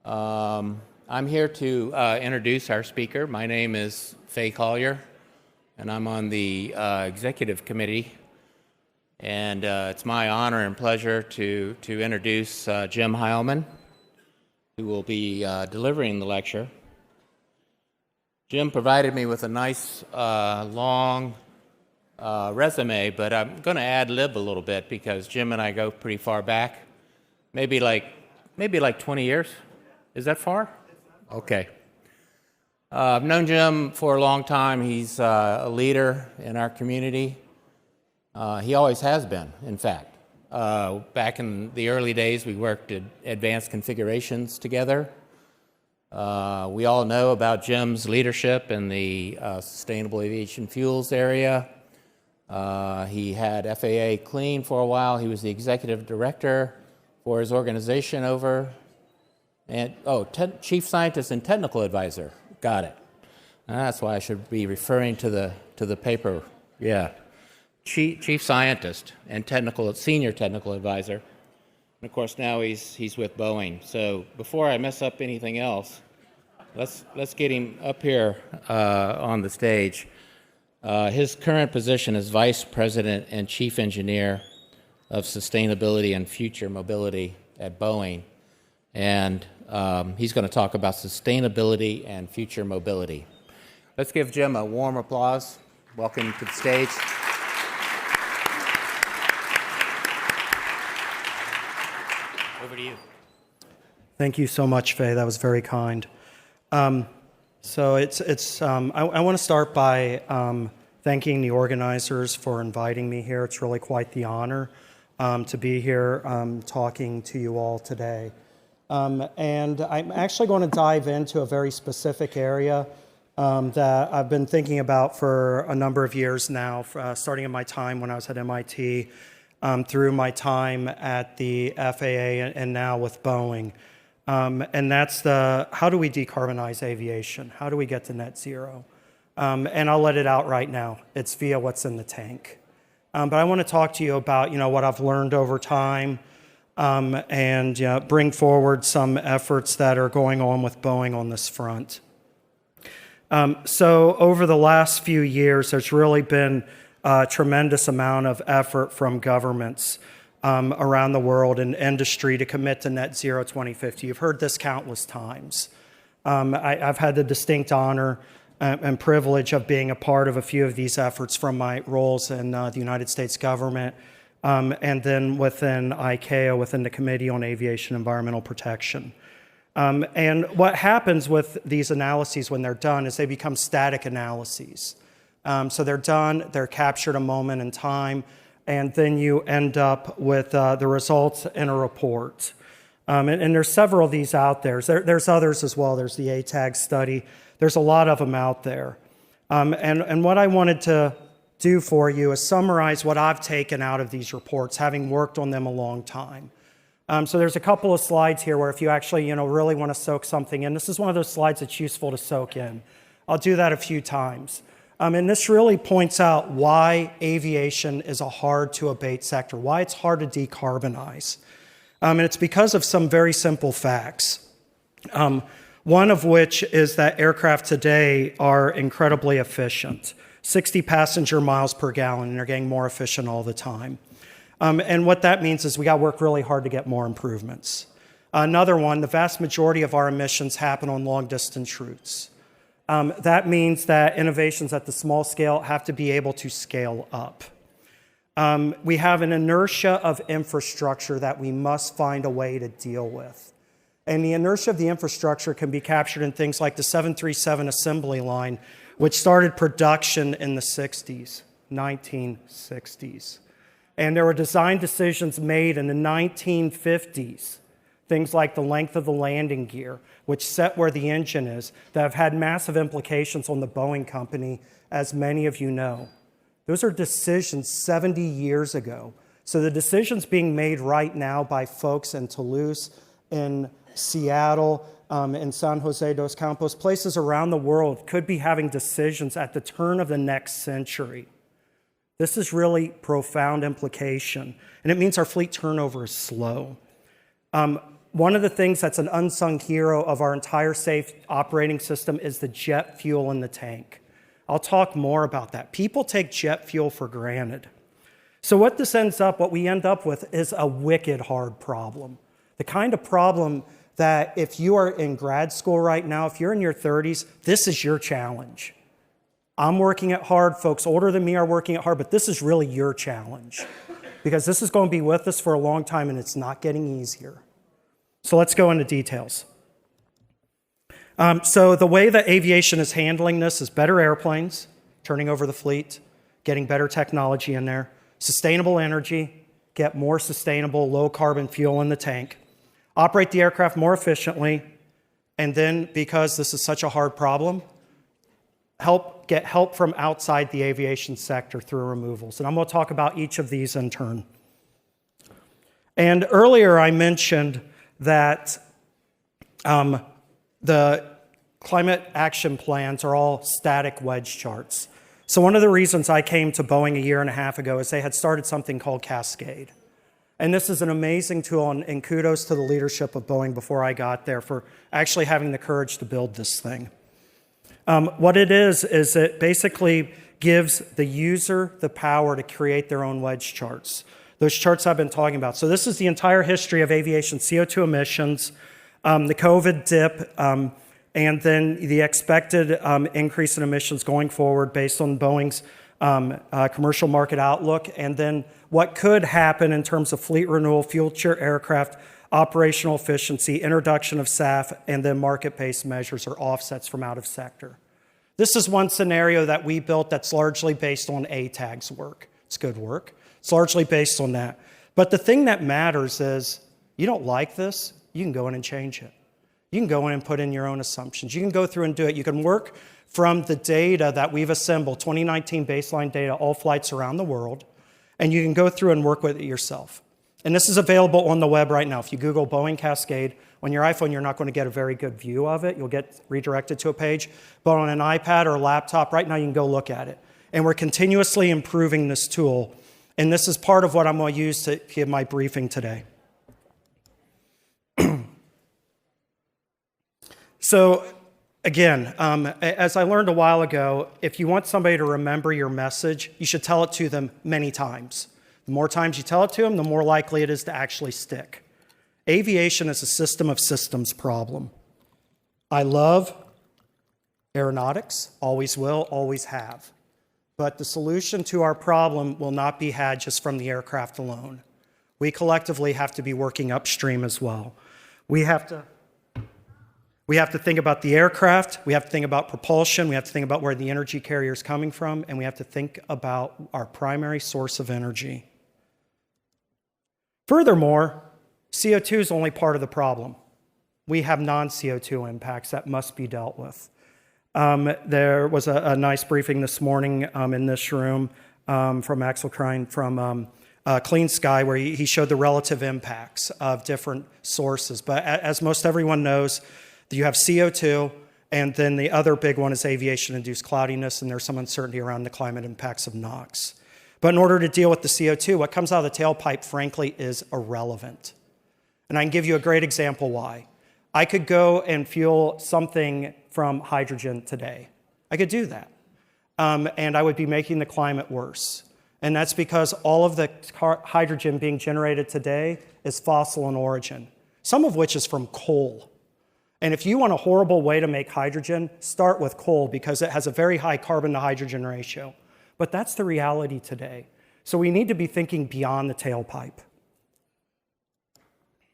I'm here to introduce our speaker. My name is Fay Collier, and I'm on the executive committee. And it's my honor and pleasure to introduce Jim Hileman, who will be delivering the lecture. Jim provided me with a nice long resume, but I'm going to ad-lib a little bit because Jim and I go pretty far back, maybe like 20 years. Is that far? Okay. I've known Jim for a long time. He's a leader in our community. He always has been, in fact. Back in the early days, we worked at advanced configurations together. We all know about Jim's leadership in the sustainable aviation fuels area. He had FAA Clean for a while. He was the executive director for his organization over, and chief scientist and technical advisor. Got it. That's why I should be referring to the paper. Yeah, chief scientist and senior technical advisor. And of course now he's with Boeing. So before I mess up anything else, let's get him up here on the stage. His current position is Vice President and Chief Engineer of Sustainability and Future Mobility at Boeing. And he's going to talk about sustainability and future mobility. Let's give Jim a warm applause. Welcome to the stage. Over to you. Thank you so much, Faye. That was very kind. I want to start by thanking the organizers for inviting me here. It's really quite the honor to be here talking to you all today. And I'm actually going to dive into a very specific area that I've been thinking about for a number of years now, starting in my time when I was at MIT, through my time at the FAA and now with Boeing. And that's how do we decarbonize aviation? How do we get to net zero? And I'll let it out right now. It's via what's in the tank. But I want to talk to you about, what I've learned over time and bring forward some efforts that are going on with Boeing on this front. So over the last few years, there's really been a tremendous amount of effort from governments around the world and industry to commit to net zero 2050. You've heard this countless times. I've had the distinct honor and privilege of being a part of a few of these efforts from my roles in the United States government and then within ICAS, within the Committee on Aviation Environmental Protection. And what happens with these analyses when they're done is they become static analyses. So they're done, they're captured a moment in time, and then you end up with the results in a report. And there's several of these out there. There's others as well. There's the ATAG study. There's a lot of them out there. And what I wanted to do for you is summarize what I've taken out of these reports, having worked on them a long time. So there's a couple of slides here where if you actually really want to soak something in, this is one of those slides that's useful to soak in. I'll do that a few times. And this really points out why aviation is a hard-to-abate sector, why it's hard to decarbonize. And it's because of some very simple facts. One of which is that aircraft today are incredibly efficient, 60 passenger miles per gallon, and they're getting more efficient all the time. And what that means is we got to work really hard to get more improvements. Another one, the vast majority of our emissions happen on long-distance routes. That means that innovations at the small scale have to be able to scale up. We have an inertia of infrastructure that we must find a way to deal with. And the inertia of the infrastructure can be captured in things like the 737 assembly line, which started production in the 1960s. And there were design decisions made in the 1950s, things like the length of the landing gear, which set where the engine is, that have had massive implications on the Boeing company, as many of you know. Those are decisions 70 years ago. So the decisions being made right now by folks in Toulouse, in Seattle, in San Jose dos Campos, places around the world could be having decisions at the turn of the next century. This is really profound implication, and it means our fleet turnover is slow. one of the things that's an unsung hero of our entire safe operating system is the jet fuel in the tank. I'll talk more about that. People take jet fuel for granted. So what we end up with is a wicked hard problem. The kind of problem that if you are in grad school right now, if you're in your 30s, this is your challenge. I'm working it hard, folks older than me are working it hard, but this is really your challenge because this is going to be with us for a long time and it's not getting easier. So let's go into details. So the way that aviation is handling this is better airplanes, turning over the fleet, getting better technology in there, sustainable energy, get more sustainable low carbon fuel in the tank, operate the aircraft more efficiently, and then because this is such a hard problem, get help from outside the aviation sector through removals. And I'm going to talk about each of these in turn. And earlier I mentioned that the climate action plans are all static wedge charts. So one of the reasons I came to Boeing a year and a half ago is they had started something called Cascade. And this is an amazing tool, and kudos to the leadership of Boeing before I got there for actually having the courage to build this thing. What it is it basically gives the user the power to create their own wedge charts. Those charts I've been talking about. So this is the entire history of aviation CO2 emissions, the COVID dip, and then the expected increase in emissions going forward based on Boeing's commercial market outlook, and then what could happen in terms of fleet renewal, future aircraft, operational efficiency, introduction of SAF, and then market-based measures or offsets from out of sector. This is one scenario that we built that's largely based on ATAG's work. It's good work. It's largely based on that. But the thing that matters is you don't like this, you can go in and change it. You can go in and put in your own assumptions. You can go through and do it. You can work from the data that we've assembled, 2019 baseline data, all flights around the world, and you can go through and work with it yourself. And this is available on the web right now. If you Google Boeing Cascade, on your iPhone, you're not going to get a very good view of it. You'll get redirected to a page. But on an iPad or a laptop, right now you can go look at it. And we're continuously improving this tool. And this is part of what I'm going to use to give my briefing today. So again, as I learned a while ago, if you want somebody to remember your message, you should tell it to them many times. The more times you tell it to them, the more likely it is to actually stick. Aviation is a system of systems problem. I love aeronautics, always will, always have. But the solution to our problem will not be had just from the aircraft alone. We collectively have to be working upstream as well. We have to think about the aircraft, we have to think about propulsion, we have to think about where the energy carrier is coming from, and we have to think about our primary source of energy. Furthermore, CO2 is only part of the problem. We have non-CO2 impacts that must be dealt with. There was a nice briefing this morning in this room from Axel Krein from Clean Sky, where he showed the relative impacts of different sources. But as most everyone knows, you have CO2, and then the other big one is aviation-induced cloudiness, and there's some uncertainty around the climate impacts of NOx. But in order to deal with the CO2, what comes out of the tailpipe, frankly, is irrelevant. And I can give you a great example why. I could go and fuel something from hydrogen today. I could do that. And I would be making the climate worse. And that's because all of the hydrogen being generated today is fossil in origin, some of which is from coal. And if you want a horrible way to make hydrogen, start with coal because it has a very high carbon to hydrogen ratio. But that's the reality today. So we need to be thinking beyond the tailpipe.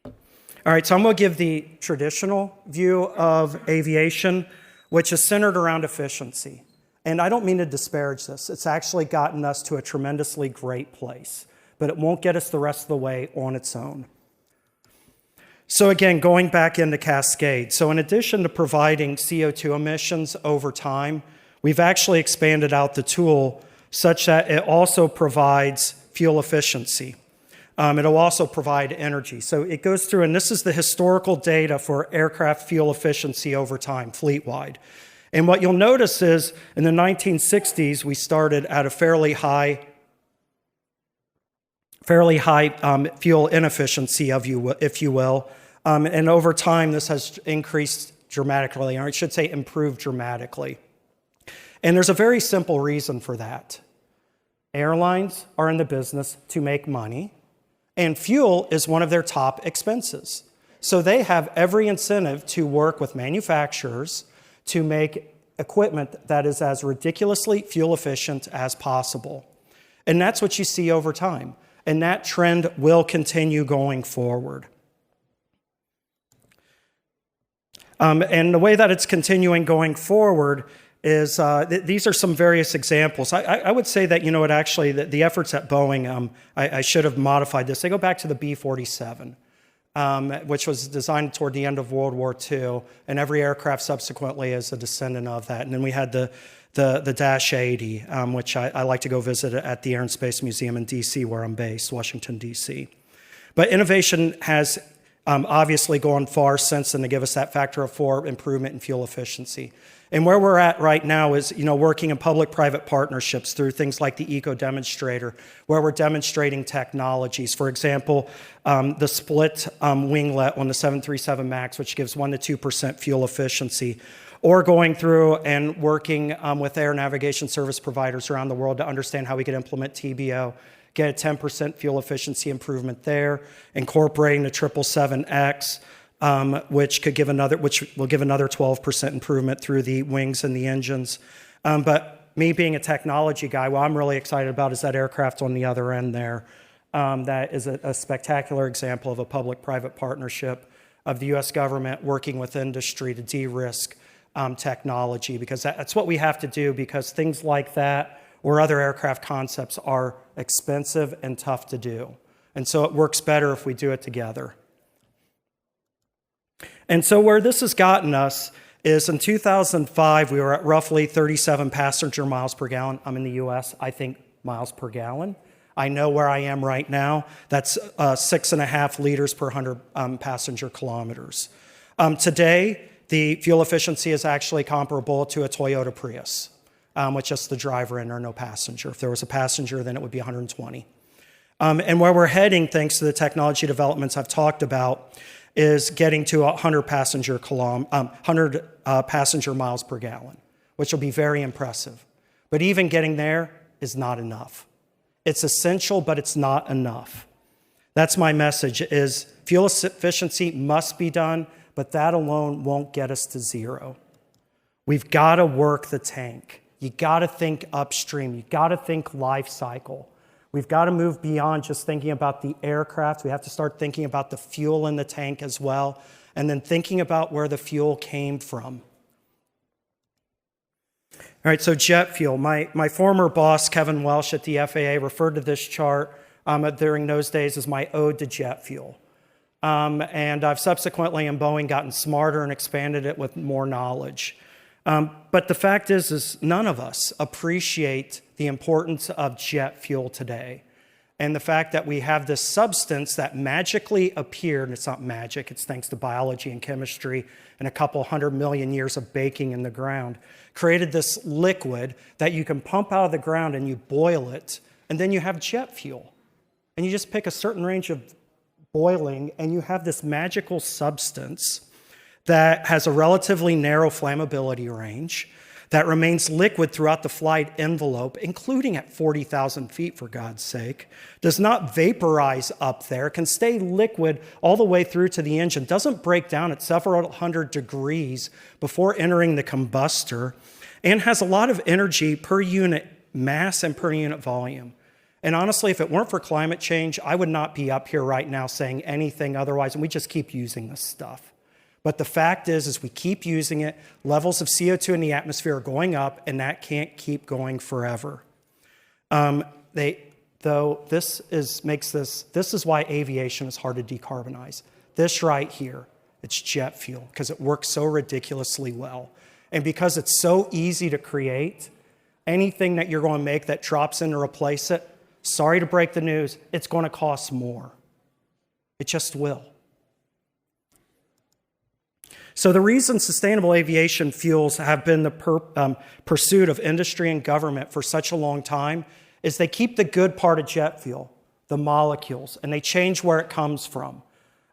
All right, so I'm going to give the traditional view of aviation, which is centered around efficiency. And I don't mean to disparage this. It's actually gotten us to a tremendously great place, but it won't get us the rest of the way on its own. So again, going back into Cascade. So in addition to providing CO2 emissions over time, we've actually expanded out the tool such that it also provides fuel efficiency. It'll also provide energy. So it goes through, and this is the historical data for aircraft fuel efficiency over time, fleet-wide. And what you'll notice is in the 1960s, we started at a fairly high fuel inefficiency, if you will. And over time, this has increased dramatically, or I should say improved dramatically. And there's a very simple reason for that. Airlines are in the business to make money, and fuel is one of their top expenses. So they have every incentive to work with manufacturers to make equipment that is as ridiculously fuel efficient as possible. And that's what you see over time. And that trend will continue going forward. And the way that it's continuing going forward is these are some various examples. I would say that, the efforts at Boeing, I should have modified this. They go back to the B-47, which was designed toward the end of World War II, and every aircraft subsequently is a descendant of that. And then we had the Dash 80, which I like to go visit at the Air and Space Museum in D.C., where I'm based, Washington, D.C. But innovation has obviously gone far since then to give us that factor of 4 improvement in fuel efficiency. And where we're at right now is, working in public-private partnerships through things like the Eco Demonstrator, where we're demonstrating technologies. For example, the split winglet on the 737 MAX, which gives 1% to 2% fuel efficiency, or going through and working with air navigation service providers around the world to understand how we could implement TBO, get a 10% fuel efficiency improvement there, incorporating the 777X, which will give another 12% improvement through the wings and the engines. But me being a technology guy, what I'm really excited about is that aircraft on the other end there. That is a spectacular example of a public-private partnership of the U.S. government working with industry to de-risk technology, because that's what we have to do, because things like that or other aircraft concepts are expensive and tough to do. And so it works better if we do it together. And so where this has gotten us is in 2005, we were at roughly 37 passenger miles per gallon. I'm in the US, I think miles per gallon. I know where I am right now. That's 6.5 liters per 100 passenger kilometers. Today, the fuel efficiency is actually comparable to a Toyota Prius, with just the driver in or no passenger. If there was a passenger, then it would be 120. And where we're heading, thanks to the technology developments I've talked about, is getting to 100 passenger miles per gallon, which will be very impressive. But even getting there is not enough. It's essential, but it's not enough. That's my message, is fuel efficiency must be done, but that alone won't get us to zero. We've got to work the tank. You got to think upstream. You got to think life cycle. We've got to move beyond just thinking about the aircraft. We have to start thinking about the fuel in the tank as well, and then thinking about where the fuel came from. All right, so jet fuel. My former boss, Kevin Welsh at the FAA, referred to this chart during those days as my ode to jet fuel. And I've subsequently in Boeing gotten smarter and expanded it with more knowledge. But the fact is none of us appreciate the importance of jet fuel today. And the fact that we have this substance that magically appeared, and it's not magic, it's thanks to biology and chemistry and a couple 100 million years of baking in the ground, created this liquid that you can pump out of the ground and you boil it, and then you have jet fuel. And you just pick a certain range of boiling, and you have this magical substance that has a relatively narrow flammability range, that remains liquid throughout the flight envelope, including at 40,000 feet, for God's sake, does not vaporize up there, can stay liquid all the way through to the engine, doesn't break down at several hundred degrees before entering the combustor, and has a lot of energy per unit mass and per unit volume. And honestly, if it weren't for climate change, I would not be up here right now saying anything otherwise, and we just keep using this stuff. But the fact is we keep using it, levels of CO2 in the atmosphere are going up, and that can't keep going forever. This is why aviation is hard to decarbonize. This right here, it's jet fuel, because it works so ridiculously well. And because it's so easy to create, anything that you're going to make that drops in to replace it, sorry to break the news, it's going to cost more. It just will. So the reason sustainable aviation fuels have been the pursuit of industry and government for such a long time is they keep the good part of jet fuel, the molecules, and they change where it comes from.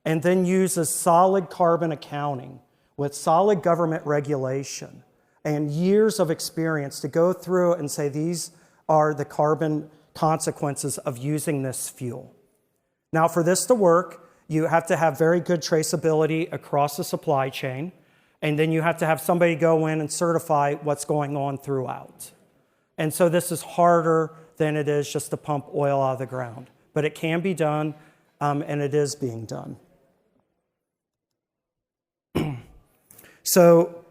and then uses solid carbon accounting with solid government regulation and years of experience to go through and say these are the carbon consequences of using this fuel. Now, for this to work, you have to have very good traceability across the supply chain, and then you have to have somebody go in and certify what's going on throughout. And so this is harder than it is just to pump oil out of the ground. But it can be done, and it is being done. So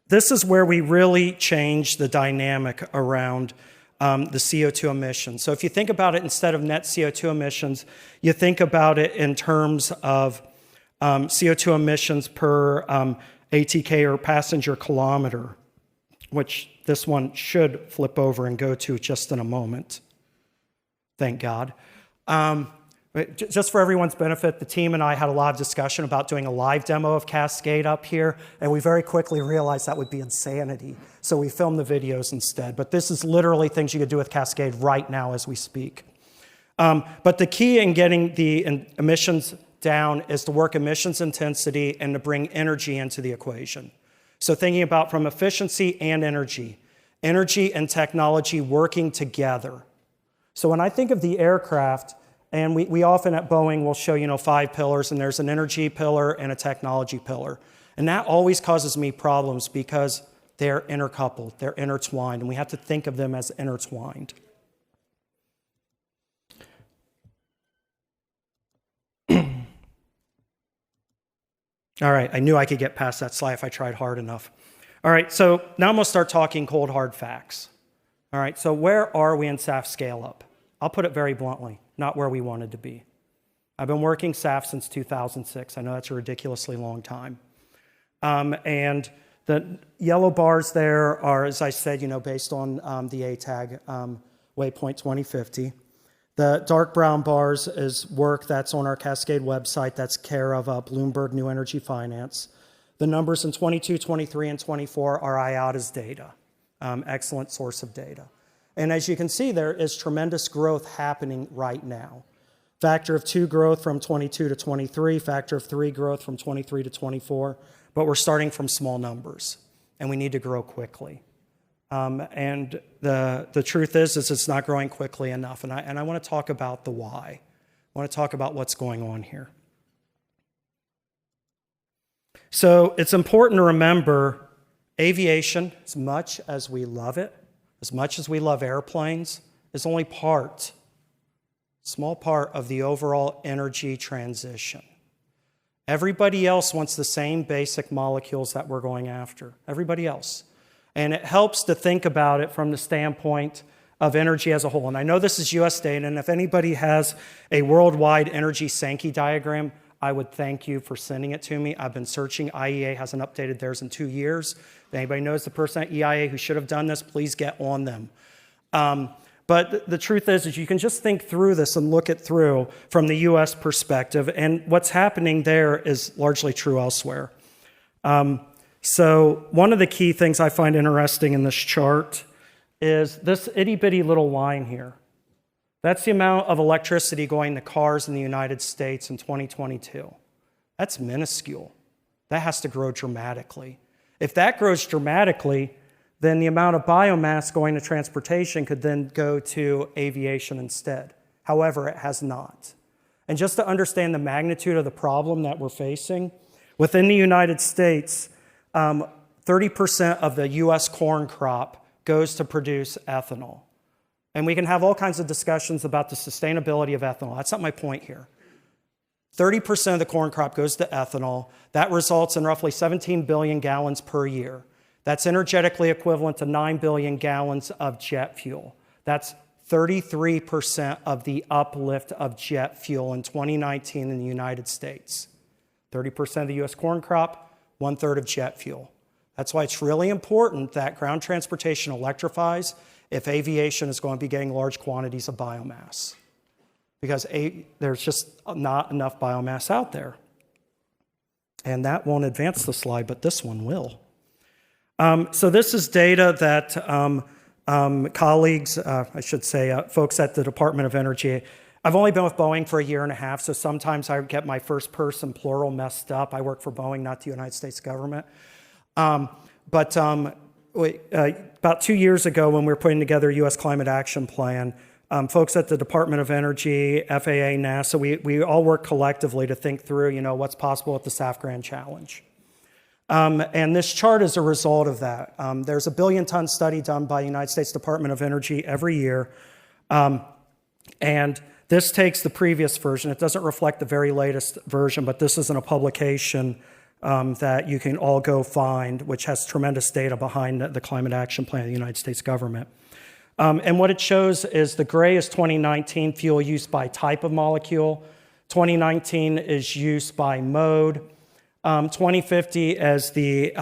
this is where we really change the dynamic around the CO2 emissions. So if you think about it, instead of net CO2 emissions, you think about it in terms of CO2 emissions per ATK or passenger kilometer, which this one should flip over and go to just in a moment. Thank God. Just for everyone's benefit, the team and I had a lot of discussion about doing a live demo of Cascade up here, and we very quickly realized that would be insanity. So we filmed the videos instead. But this is literally things you could do with Cascade right now as we speak. But the key in getting the emissions down is to work emissions intensity and to bring energy into the equation. So thinking about from efficiency and energy and technology working together. So when I think of the aircraft, and we often at Boeing will show, 5 pillars, and there's an energy pillar and a technology pillar. And that always causes me problems because they're intercoupled, they're intertwined, and we have to think of them as intertwined. All right, I knew I could get past that slide if I tried hard enough. All right, so now I'm going to start talking cold, hard facts. All right, so where are we in SAF scale-up? I'll put it very bluntly, not where we wanted to be. I've been working SAF since 2006. I know that's a ridiculously long time. And the yellow bars there are, as I said, based on the ATAG waypoint 2050. The dark brown bars is work that's on our Cascade website that's care of Bloomberg New Energy Finance. The numbers in 22, 23, and 24 are IATA's data. Excellent source of data. And as you can see, there is tremendous growth happening right now. Factor of 2 growth from 22 to 23, factor of 3 growth from 23 to 24, but we're starting from small numbers, and we need to grow quickly. And the truth is it's not growing quickly enough, and I want to talk about the why. I want to talk about what's going on here. So it's important to remember aviation, as much as we love it, as much as we love airplanes, is only small part of the overall energy transition. Everybody else wants the same basic molecules that we're going after. Everybody else. And it helps to think about it from the standpoint of energy as a whole. And I know this is US data, and if anybody has a worldwide energy Sankey diagram, I would thank you for sending it to me. I've been searching. IEA hasn't updated theirs in 2 years. If anybody knows the person at EIA who should have done this, please get on them. But the truth is you can just think through this and look it through from the US perspective, and what's happening there is largely true elsewhere. So one of the key things I find interesting in this chart is this itty-bitty little line here. That's the amount of electricity going to cars in the United States in 2022. That's minuscule. That has to grow dramatically. If that grows dramatically, then the amount of biomass going to transportation could then go to aviation instead. However, it has not. And just to understand the magnitude of the problem that we're facing, within the United States, 30% of the US corn crop goes to produce ethanol. And we can have all kinds of discussions about the sustainability of ethanol. That's not my point here. 30% of the corn crop goes to ethanol. That results in roughly 17 billion gallons per year. That's energetically equivalent to 9 billion gallons of jet fuel. That's 33% of the uplift of jet fuel in 2019 in the United States. 30% of the US corn crop, 1/3 of jet fuel. That's why it's really important that ground transportation electrifies if aviation is going to be getting large quantities of biomass, because there's just not enough biomass out there. And that won't advance the slide, but this one will. So this is data that colleagues, folks at the Department of Energy I've only been with Boeing for a year and a half, so sometimes I get my first person plural messed up. I work for Boeing, not the United States government. About 2 years ago, when we were putting together a U.S. Climate Action Plan, folks at the Department of Energy, FAA, NASA, we all work collectively to think through, what's possible with the SAF Grand Challenge. And this chart is a result of that. There's a billion-ton study done by the United States Department of Energy every year. And this takes the previous version. It doesn't reflect the very latest version, but this is in a publication that you can all go find, which has tremendous data behind the Climate Action Plan of the United States government. And what it shows is the gray is 2019 fuel use by type of molecule. 2019 is use by mode. 2050 as the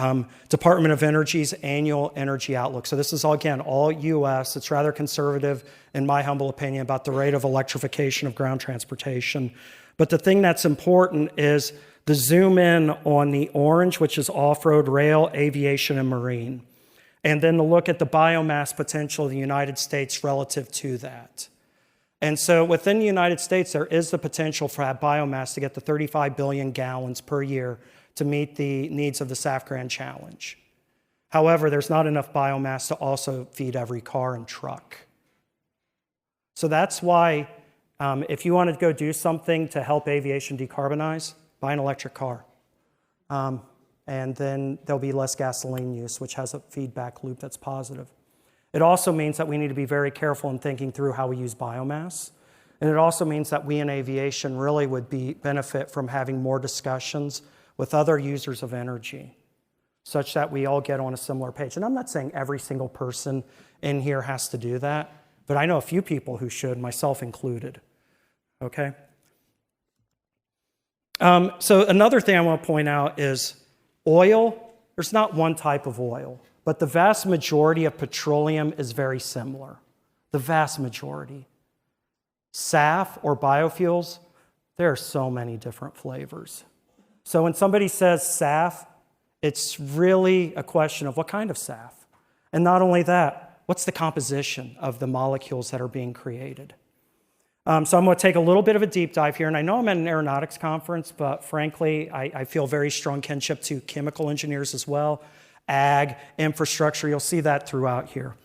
Department of Energy's annual energy outlook. So this is, all U.S. It's rather conservative, in my humble opinion, about the rate of electrification of ground transportation. But the thing that's important is the zoom in on the orange, which is off-road, rail, aviation, and marine. And then to look at the biomass potential of the United States relative to that. And so within the United States, there is the potential for that biomass to get to 35 billion gallons per year to meet the needs of the SAF Grand Challenge. However, there's not enough biomass to also feed every car and truck. So that's why if you want to go do something to help aviation decarbonize, buy an electric car. And then there'll be less gasoline use, which has a feedback loop that's positive. It also means that we need to be very careful in thinking through how we use biomass. And it also means that we in aviation really would benefit from having more discussions with other users of energy, such that we all get on a similar page. And I'm not saying every single person in here has to do that, but I know a few people who should, myself included, okay? So another thing I want to point out is oil. There's not one type of oil, but the vast majority of petroleum is very similar. The vast majority. SAF or biofuels, there are so many different flavors. So when somebody says SAF, it's really a question of what kind of SAF. And not only that, what's the composition of the molecules that are being created? So I'm going to take a little bit of a deep dive here. And I know I'm at an aeronautics conference, but frankly, I feel very strong kinship to chemical engineers as well, ag, infrastructure. You'll see that throughout here.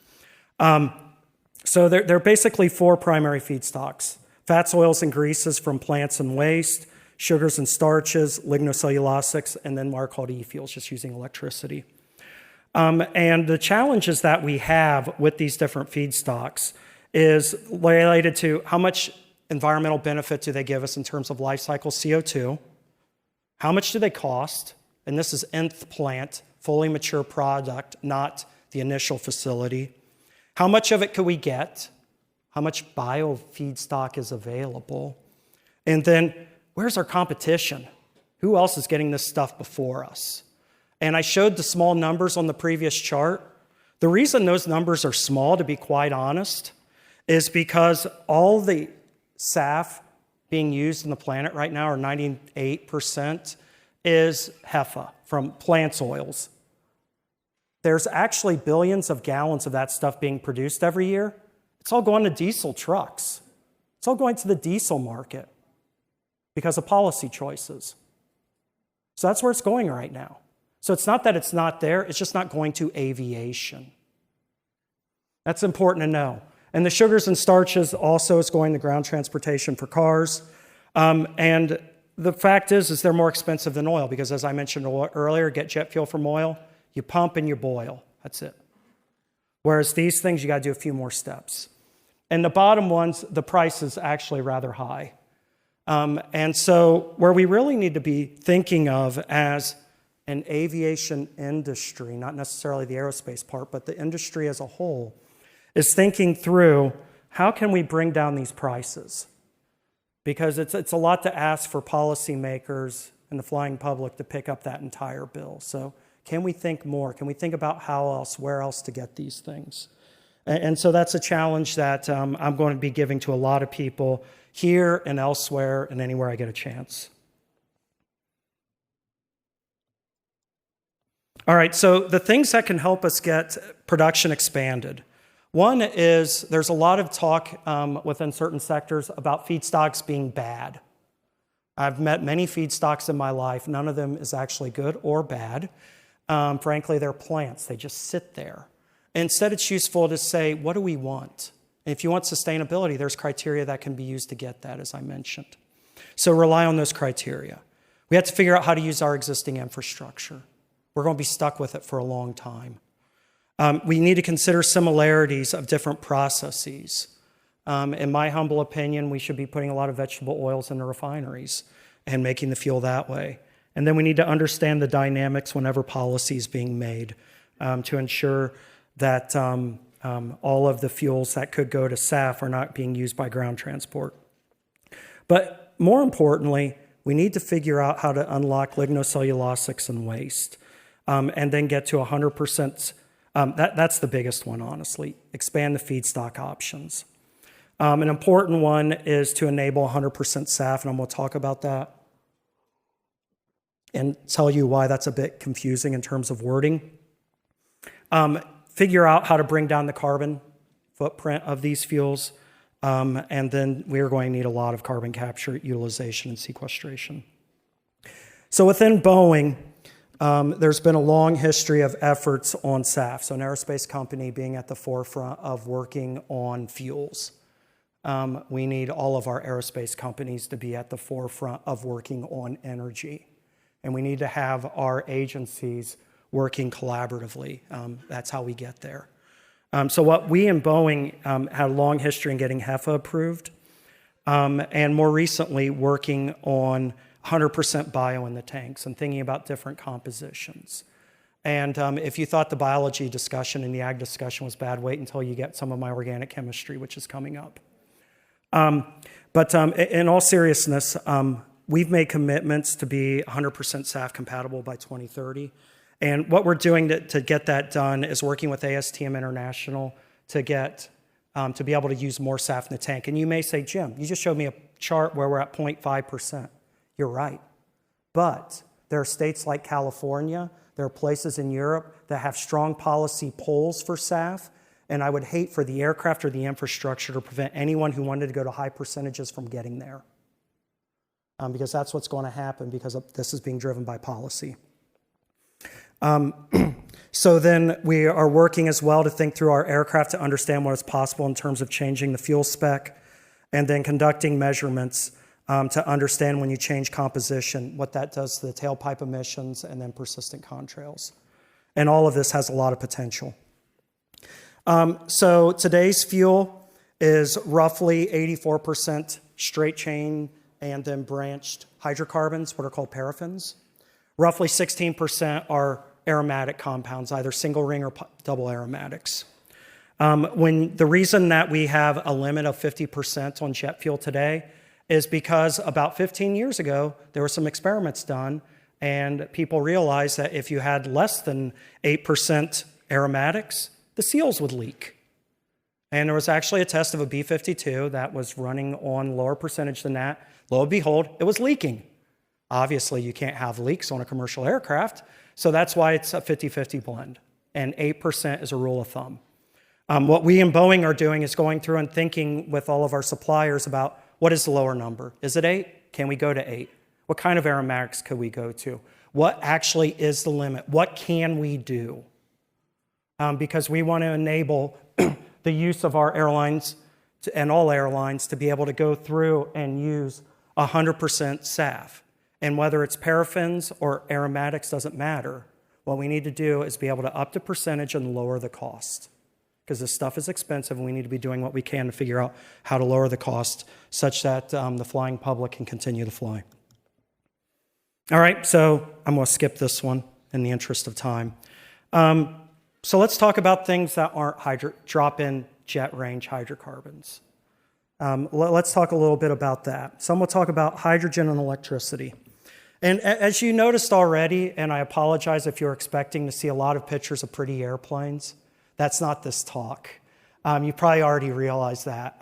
So there are basically four primary feedstocks: fats, oils, and greases from plants and waste, sugars and starches, lignocellulosics, and then what are called e-fuels, just using electricity. And the challenges that we have with these different feedstocks is related to how much environmental benefit do they give us in terms of life cycle CO2, how much do they cost, and this is nth plant, fully mature product, not the initial facility. How much of it could we get? How much bio feedstock is available? And then where's our competition? Who else is getting this stuff before us? And I showed the small numbers on the previous chart. The reason those numbers are small, to be quite honest, is because all the SAF being used on the planet right now, or 98%, is HEFA from plants oils. There's actually billions of gallons of that stuff being produced every year. It's all going to diesel trucks. It's all going to the diesel market because of policy choices. So that's where it's going right now. So it's not that it's not there, it's just not going to aviation. That's important to know. And the sugars and starches also is going to ground transportation for cars. And the fact is they're more expensive than oil because, as I mentioned earlier, get jet fuel from oil, you pump and you boil. That's it. Whereas these things, you got to do a few more steps. And the bottom ones, the price is actually rather high. And so where we really need to be thinking of as an aviation industry, not necessarily the aerospace part, but the industry as a whole, is thinking through how can we bring down these prices? Because it's a lot to ask for policymakers and the flying public to pick up that entire bill. So can we think more? Can we think about how else, where else to get these things? And so that's a challenge that I'm going to be giving to a lot of people here and elsewhere and anywhere I get a chance. All right, so the things that can help us get production expanded. One is there's a lot of talk within certain sectors about feedstocks being bad. I've met many feedstocks in my life. None of them is actually good or bad. Frankly, they're plants. They just sit there. Instead, it's useful to say, what do we want? And if you want sustainability, there's criteria that can be used to get that, as I mentioned. So rely on those criteria. We have to figure out how to use our existing infrastructure. We're going to be stuck with it for a long time. We need to consider similarities of different processes. In my humble opinion, we should be putting a lot of vegetable oils in the refineries and making the fuel that way. And then we need to understand the dynamics whenever policy is being made to ensure that all of the fuels that could go to SAF are not being used by ground transport. But more importantly, we need to figure out how to unlock lignocellulosics and waste and then get to 100%. That's the biggest one, honestly. Expand the feedstock options. An important one is to enable 100% SAF, and I'm going to talk about that and tell you why that's a bit confusing in terms of wording. Figure out how to bring down the carbon footprint of these fuels, and then we're going to need a lot of carbon capture, utilization, and sequestration. So within Boeing, there's been a long history of efforts on SAF, so an aerospace company being at the forefront of working on fuels. We need all of our aerospace companies to be at the forefront of working on energy. And we need to have our agencies working collaboratively. That's how we get there. So what we in Boeing had a long history in getting HEFA approved, and more recently working on 100% bio in the tanks and thinking about different compositions. And if you thought the biology discussion and the ag discussion was bad, wait until you get some of my organic chemistry, which is coming up. But in all seriousness, we've made commitments to be 100% SAF compatible by 2030. And what we're doing to get that done is working with ASTM International to get to be able to use more SAF in the tank. And you may say, Jim, you just showed me a chart where we're at 0.5%. You're right. But there are states like California, there are places in Europe that have strong policy pulls for SAF. And I would hate for the aircraft or the infrastructure to prevent anyone who wanted to go to high percentages from getting there. Because that's what's going to happen because this is being driven by policy. So then we are working as well to think through our aircraft to understand what is possible in terms of changing the fuel spec and then conducting measurements to understand when you change composition, what that does to the tailpipe emissions and then persistent contrails. And all of this has a lot of potential. So today's fuel is roughly 84% straight chain and then branched hydrocarbons, what are called paraffins. Roughly 16% are aromatic compounds, either single ring or double aromatics. The reason that we have a limit of 50% on jet fuel today is because about 15 years ago, there were some experiments done and people realized that if you had less than 8% aromatics, the seals would leak. And there was actually a test of a B-52 that was running on lower percentage than that. Lo and behold, it was leaking. Obviously, you can't have leaks on a commercial aircraft, so that's why it's a 50-50 blend. And 8% is a rule of thumb. What we in Boeing are doing is going through and thinking with all of our suppliers about what is the lower number. Is it 8? Can we go to 8? What kind of aromatics could we go to? What actually is the limit? What can we do? Because we want to enable the use of our airlines and all airlines to be able to go through and use 100% SAF. And whether it's paraffins or aromatics doesn't matter. What we need to do is be able to up the percentage and lower the cost. Because this stuff is expensive and we need to be doing what we can to figure out how to lower the cost such that the flying public can continue to fly. All right, so I'm going to skip this one in the interest of time. So let's talk about things that aren't drop-in jet range hydrocarbons. Let's talk a little bit about that. Some will talk about hydrogen and electricity. And as you noticed already, and I apologize if you're expecting to see a lot of pictures of pretty airplanes, that's not this talk. You probably already realized that.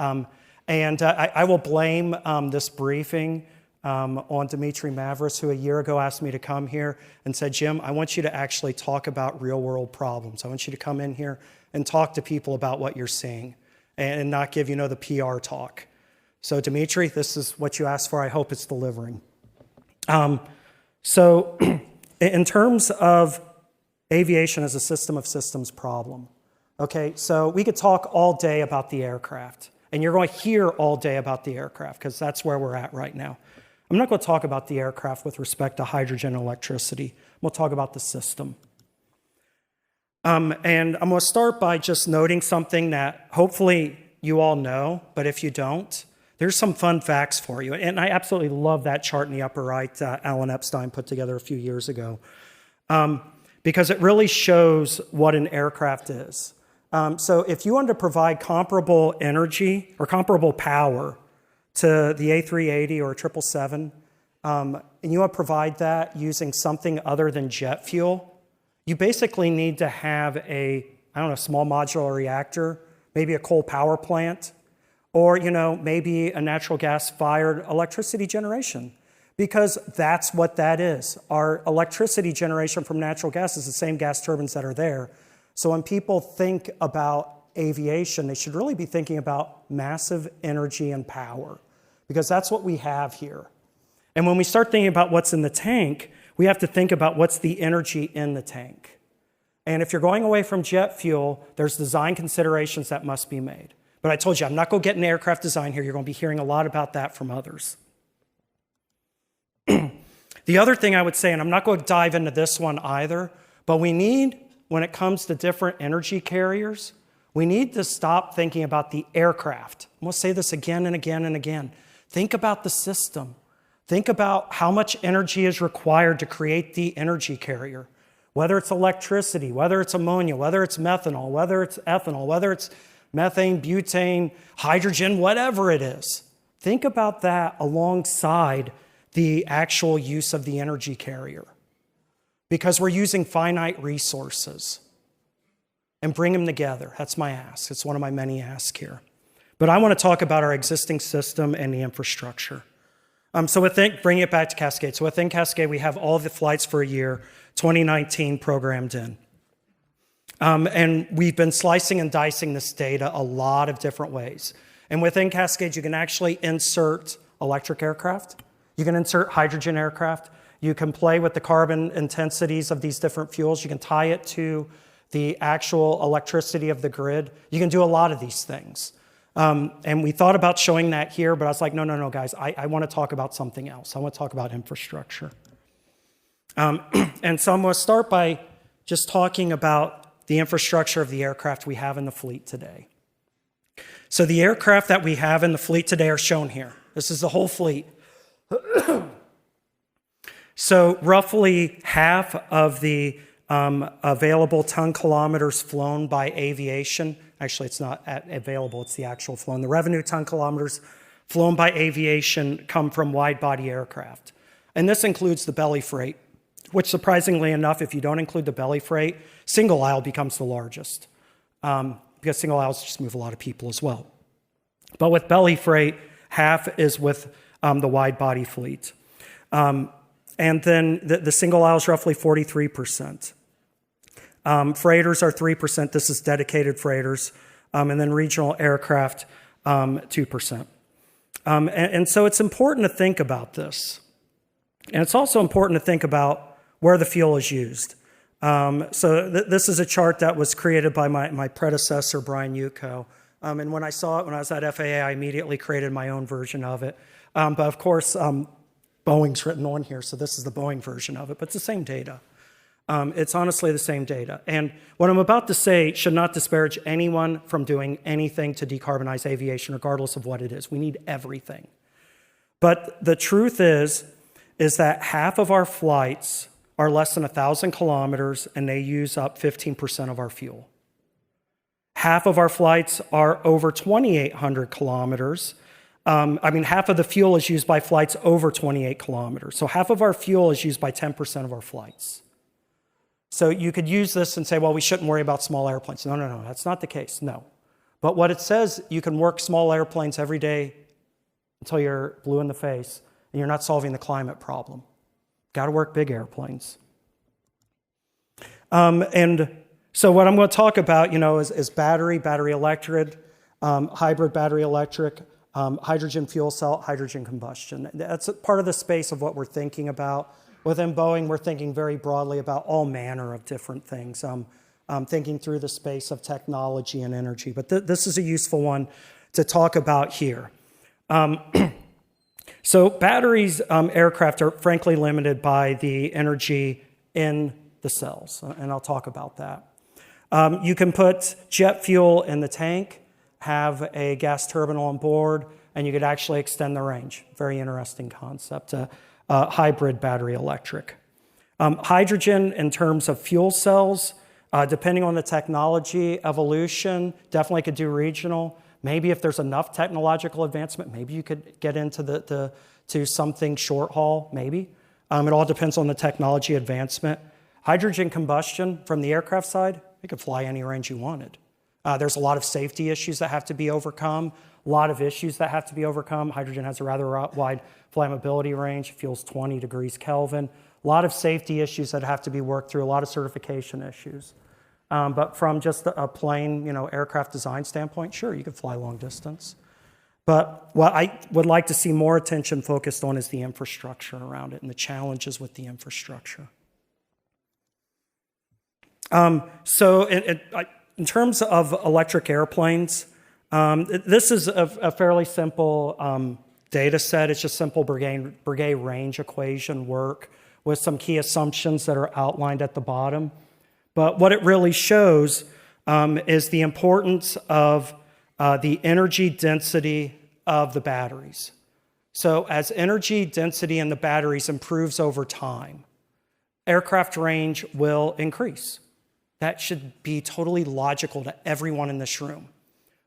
And I will blame this briefing on Dimitri Mavris, who a year ago asked me to come here and said, Jim, I want you to actually talk about real world problems. I want you to come in here and talk to people about what you're seeing and not give, the PR talk. So Dimitri, this is what you asked for. I hope it's delivering. So in terms of aviation as a system of systems problem, okay, so we could talk all day about the aircraft, and you're going to hear all day about the aircraft because that's where we're at right now. I'm not going to talk about the aircraft with respect to hydrogen and electricity. We'll talk about the system. And I'm going to start by just noting something that hopefully you all know, but if you don't, there's some fun facts for you. And I absolutely love that chart in the upper right Alan Epstein put together a few years ago because it really shows what an aircraft is. So if you wanted to provide comparable energy or comparable power to the A380 or a 777, and you want to provide that using something other than jet fuel, you basically need to have a small modular reactor, maybe a coal power plant, or, maybe a natural gas-fired electricity generation, because that's what that is. Our electricity generation from natural gas is the same gas turbines that are there. So when people think about aviation, they should really be thinking about massive energy and power, because that's what we have here. And when we start thinking about what's in the tank, we have to think about what's the energy in the tank. And if you're going away from jet fuel, there's design considerations that must be made. But I told you, I'm not going to get into aircraft design here. You're going to be hearing a lot about that from others. The other thing I would say, and I'm not going to dive into this one either, but we need, when it comes to different energy carriers, we need to stop thinking about the aircraft. I'm going to say this again and again and again. Think about the system. Think about how much energy is required to create the energy carrier, whether it's electricity, whether it's ammonia, whether it's methanol, whether it's ethanol, whether it's methane, butane, hydrogen, whatever it is. Think about that alongside the actual use of the energy carrier, because we're using finite resources, and bring them together. That's my ask. It's one of my many asks here. But I want to talk about our existing system and the infrastructure. So bringing it back to Cascade. So within Cascade, we have all the flights for a year, 2019 programmed in. And we've been slicing and dicing this data a lot of different ways. And within Cascade, you can actually insert electric aircraft. You can insert hydrogen aircraft. You can play with the carbon intensities of these different fuels. You can tie it to the actual electricity of the grid. You can do a lot of these things. And we thought about showing that here, but I was like, no, guys, I want to talk about something else. I want to talk about infrastructure. And so I'm going to start by just talking about the infrastructure of the aircraft we have in the fleet today. So the aircraft that we have in the fleet today are shown here. This is the whole fleet. So roughly half of the available ton kilometers flown by aviation, actually it's not available, it's the actual flown. The revenue ton kilometers flown by aviation come from wide body aircraft. And this includes the belly freight, which surprisingly enough, if you don't include the belly freight, single aisle becomes the largest, because single aisles just move a lot of people as well. But with belly freight, half is with the wide body fleet. And then the single aisle is roughly 43%. Freighters are 3%. This is dedicated freighters. And then regional aircraft, 2%. And so it's important to think about this. And it's also important to think about where the fuel is used. So this is a chart that was created by my predecessor, Brian Yuko. And when I saw it when I was at FAA, I immediately created my own version of it. But of course, Boeing's written on here, so this is the Boeing version of it, but it's the same data. It's honestly the same data. And what I'm about to say should not disparage anyone from doing anything to decarbonize aviation, regardless of what it is. We need everything. But the truth is that half of our flights are less than 1,000 kilometers, and they use up 15% of our fuel. Half of our flights are over 2,800 kilometers. Half of the fuel is used by flights over 28 kilometers. So half of our fuel is used by 10% of our flights. So you could use this and say, well, we shouldn't worry about small airplanes. No, that's not the case, no. But what it says, you can work small airplanes every day until you're blue in the face, and you're not solving the climate problem. Got to work big airplanes. And so what I'm going to talk about, is battery electric, hybrid battery electric, hydrogen fuel cell, hydrogen combustion. That's part of the space of what we're thinking about. Within Boeing, we're thinking very broadly about all manner of different things, thinking through the space of technology and energy. But this is a useful one to talk about here. So batteries, aircraft are frankly limited by the energy in the cells, and I'll talk about that. You can put jet fuel in the tank, have a gas turbine on board, and you could actually extend the range. Very interesting concept, hybrid battery electric. Hydrogen in terms of fuel cells, depending on the technology evolution, definitely could do regional. Maybe if there's enough technological advancement, maybe you could get into to something short haul, maybe. It all depends on the technology advancement. Hydrogen combustion from the aircraft side, you could fly any range you wanted. There's a lot of safety issues that have to be overcome, a lot of issues that have to be overcome. Hydrogen has a rather wide flammability range, fuel's 20 degrees Kelvin. A lot of safety issues that have to be worked through, a lot of certification issues. But from just a plain, aircraft design standpoint, sure, you could fly long distance. But what I would like to see more attention focused on is the infrastructure around it and the challenges with the infrastructure. So in terms of electric airplanes, this is a fairly simple data set. It's just simple Breguet range equation work with some key assumptions that are outlined at the bottom. But what it really shows is the importance of the energy density of the batteries. So as energy density in the batteries improves over time, aircraft range will increase. That should be totally logical to everyone in this room.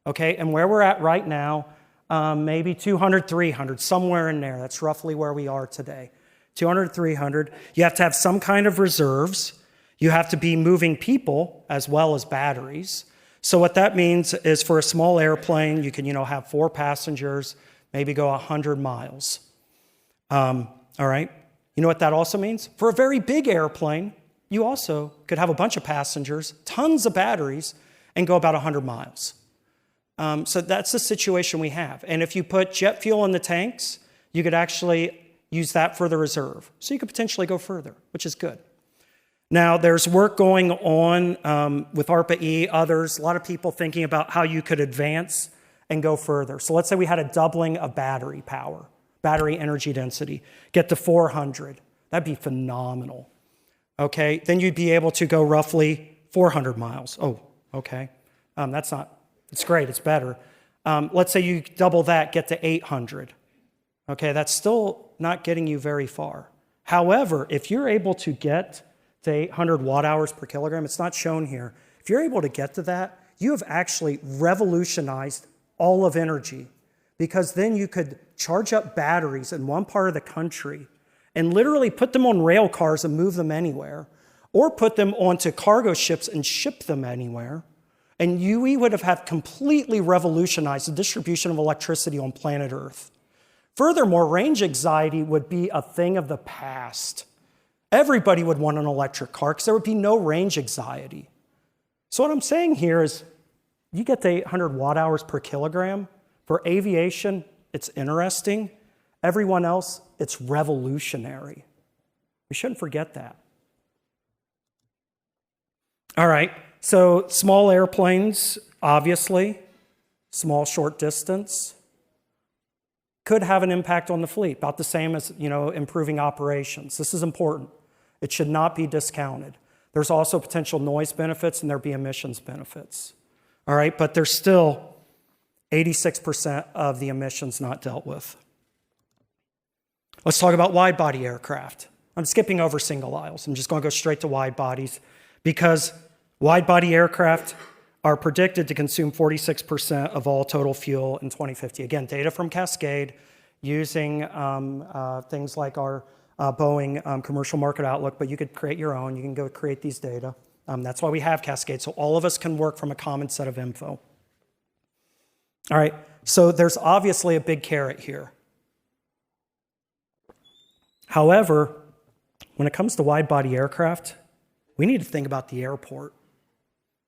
Okay, and where we're at right now, maybe 200, 300, somewhere in there. That's roughly where we are today. 200, 300. You have to have some kind of reserves. You have to be moving people as well as batteries. So what that means is for a small airplane, you can, have 4 passengers, maybe go 100 miles. All right. You know what that also means? For a very big airplane, you also could have a bunch of passengers, tons of batteries, and go about 100 miles. So that's the situation we have. And if you put jet fuel in the tanks, you could actually use that for the reserve. So you could potentially go further, which is good. Now, there's work going on with ARPA-E, others, a lot of people thinking about how you could advance and go further. So let's say we had a doubling of battery power, battery energy density, get to 400. That'd be phenomenal. Okay, then you'd be able to go roughly 400 miles. Oh, okay. It's great, it's better. Let's say you double that, get to 800. Okay, that's still not getting you very far. However, if you're able to get to 800 watt hours per kilogram, it's not shown here. If you're able to get to that, you have actually revolutionized all of energy, because then you could charge up batteries in one part of the country and literally put them on rail cars and move them anywhere, or put them onto cargo ships and ship them anywhere. And we would have completely revolutionized the distribution of electricity on planet Earth. Furthermore, range anxiety would be a thing of the past. Everybody would want an electric car because there would be no range anxiety. So what I'm saying here is you get to 800 watt hours per kilogram. For aviation, it's interesting. Everyone else, it's revolutionary. We shouldn't forget that. All right, so small airplanes, obviously, small short distance, could have an impact on the fleet, about the same as, improving operations. This is important. It should not be discounted. There's also potential noise benefits and there'll be emissions benefits. All right, but there's still 86% of the emissions not dealt with. Let's talk about wide-body aircraft. I'm skipping over single aisles. I'm just going to go straight to wide bodies, because wide-body aircraft are predicted to consume 46% of all total fuel in 2050. Again, data from Cascade using things like our Boeing commercial market outlook, but you could create your own. You can go create these data. That's why we have Cascade, so all of us can work from a common set of info. All right, so there's obviously a big carrot here. However, when it comes to wide-body aircraft, we need to think about the airport.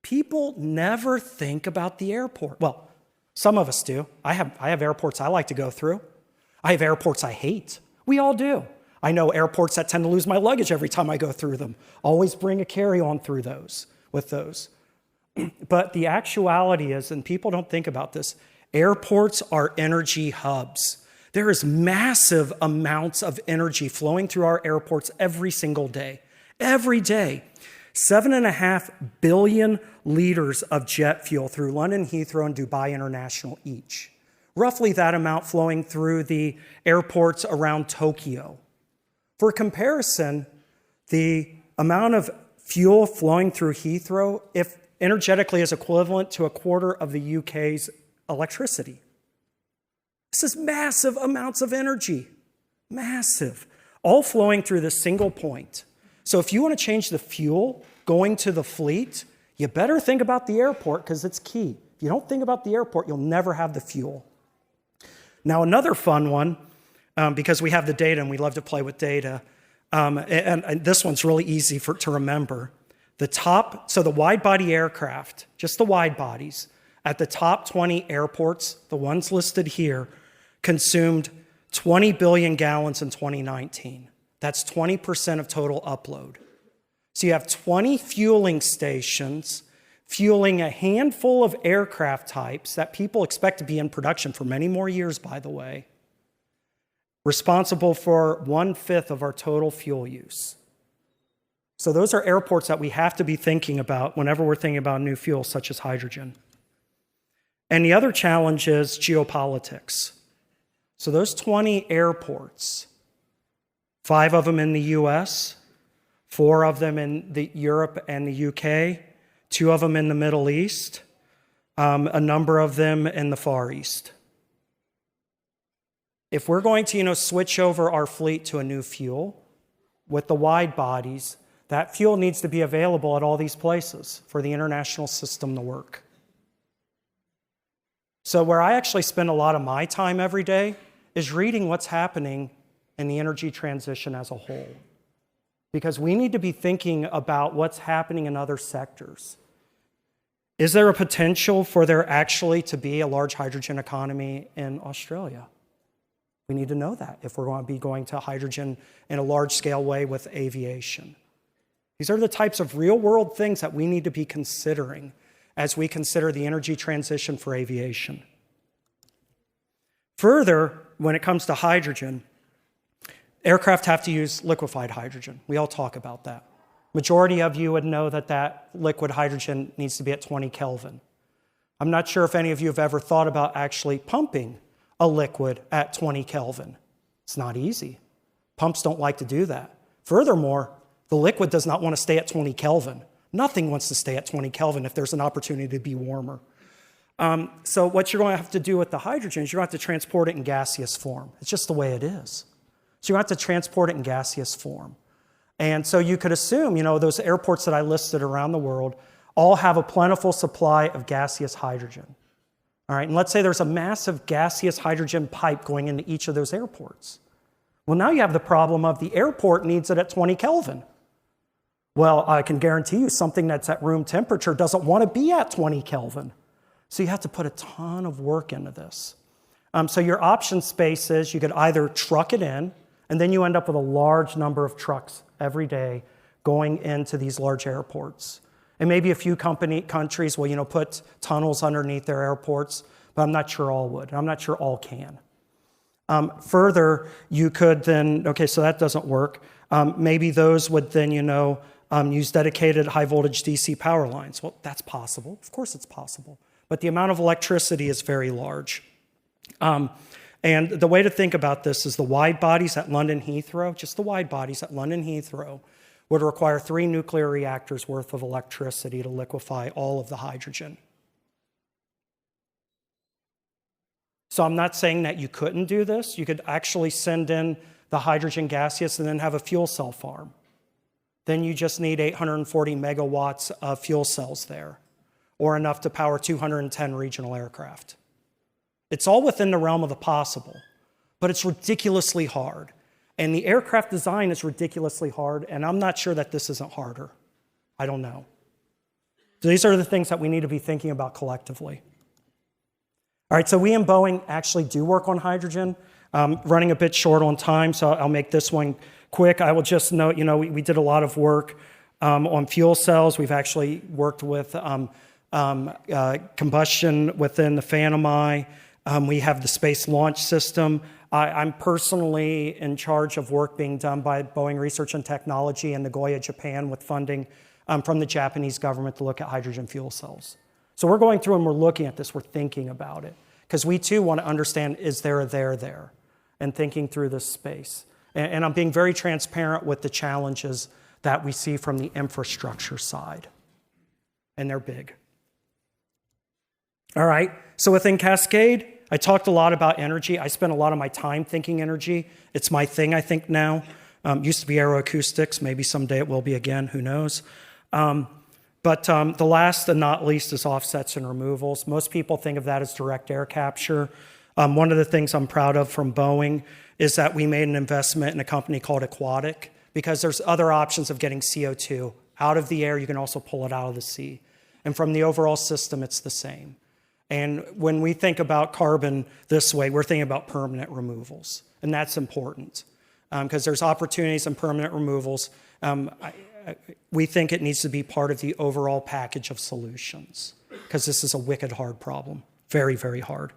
People never think about the airport. Well, some of us do. I have airports I like to go through. I have airports I hate. We all do. I know airports that tend to lose my luggage every time I go through them. Always bring a carry-on through those, with those. But the actuality is, and people don't think about this, airports are energy hubs. There is massive amounts of energy flowing through our airports every single day. Every day. 7.5 billion liters of jet fuel through London Heathrow and Dubai International each. Roughly that amount flowing through the airports around Tokyo. For comparison, the amount of fuel flowing through Heathrow, if energetically is equivalent to a quarter of the UK's electricity. This is massive amounts of energy. Massive. All flowing through this single point. So if you want to change the fuel going to the fleet, you better think about the airport because it's key. If you don't think about the airport, you'll never have the fuel. Now, another fun one, because we have the data and we love to play with data, and this one's really easy to remember. The wide-body aircraft, just the wide bodies, at the top 20 airports, the ones listed here, consumed 20 billion gallons in 2019. That's 20% of total upload. So you have 20 fueling stations fueling a handful of aircraft types that people expect to be in production for many more years, by the way, responsible for 1/5 of our total fuel use. So those are airports that we have to be thinking about whenever we're thinking about new fuels such as hydrogen. And the other challenge is geopolitics. So those 20 airports, 5 of them in the US, 4 of them in Europe and the UK, 2 of them in the Middle East, a number of them in the Far East. If we're going to, switch over our fleet to a new fuel with the wide bodies, that fuel needs to be available at all these places for the international system to work. So where I actually spend a lot of my time every day is reading what's happening in the energy transition as a whole. Because we need to be thinking about what's happening in other sectors. Is there a potential for there actually to be a large hydrogen economy in Australia? We need to know that if we're going to be going to hydrogen in a large-scale way with aviation. These are the types of real-world things that we need to be considering as we consider the energy transition for aviation. Further, when it comes to hydrogen, aircraft have to use liquefied hydrogen. We all talk about that. Majority of you would know that liquid hydrogen needs to be at 20 Kelvin. I'm not sure if any of you have ever thought about actually pumping a liquid at 20 Kelvin. It's not easy. Pumps don't like to do that. Furthermore, the liquid does not want to stay at 20 Kelvin. Nothing wants to stay at 20 Kelvin if there's an opportunity to be warmer. So what you're going to have to do with the hydrogen is you're going to have to transport it in gaseous form. It's just the way it is. So you have to transport it in gaseous form. And so you could assume, those airports that I listed around the world all have a plentiful supply of gaseous hydrogen. All right, and let's say there's a massive gaseous hydrogen pipe going into each of those airports. Well, now you have the problem of the airport needs it at 20 Kelvin. Well, I can guarantee you something that's at room temperature doesn't want to be at 20 Kelvin. So you have to put a ton of work into this. So your option space is you could either truck it in, and then you end up with a large number of trucks every day going into these large airports. And maybe a few countries will, put tunnels underneath their airports, but I'm not sure all would. I'm not sure all can. Further, you could then, so that doesn't work. Maybe those would then, use dedicated high voltage DC power lines. Well, that's possible. Of course it's possible. But the amount of electricity is very large. And the way to think about this is the wide bodies at London Heathrow, just the wide bodies at London Heathrow, would require 3 nuclear reactors worth of electricity to liquefy all of the hydrogen. So I'm not saying that you couldn't do this. You could actually send in the hydrogen gaseous and then have a fuel cell farm. Then you just need 840 megawatts of fuel cells there, or enough to power 210 regional aircraft. It's all within the realm of the possible, but it's ridiculously hard. And the aircraft design is ridiculously hard, and I'm not sure that this isn't harder. I don't know. So these are the things that we need to be thinking about collectively. All right, so we in Boeing actually do work on hydrogen. Running a bit short on time, so I'll make this one quick. I will just note, we did a lot of work on fuel cells. We've actually worked with combustion within the Phantom Eye. We have the Space Launch System. I'm personally in charge of work being done by Boeing Research and Technology in Nagoya, Japan, with funding from the Japanese government to look at hydrogen fuel cells. So we're going through and we're looking at this, we're thinking about it. Because we too want to understand, is there a there? And thinking through this space. And I'm being very transparent with the challenges that we see from the infrastructure side. And they're big. All right, so within Cascade, I talked a lot about energy. I spent a lot of my time thinking energy. It's my thing, I think, now. Used to be aeroacoustics. Maybe someday it will be again, who knows. But the last and not least is offsets and removals. Most people think of that as direct air capture. One of the things I'm proud of from Boeing is that we made an investment in a company called Aquatic, because there's other options of getting CO2 out of the air. You can also pull it out of the sea. And from the overall system, it's the same. And when we think about carbon this way, we're thinking about permanent removals. And that's important because there's opportunities in permanent removals. We think it needs to be part of the overall package of solutions because this is a wicked hard problem. Very, very hard.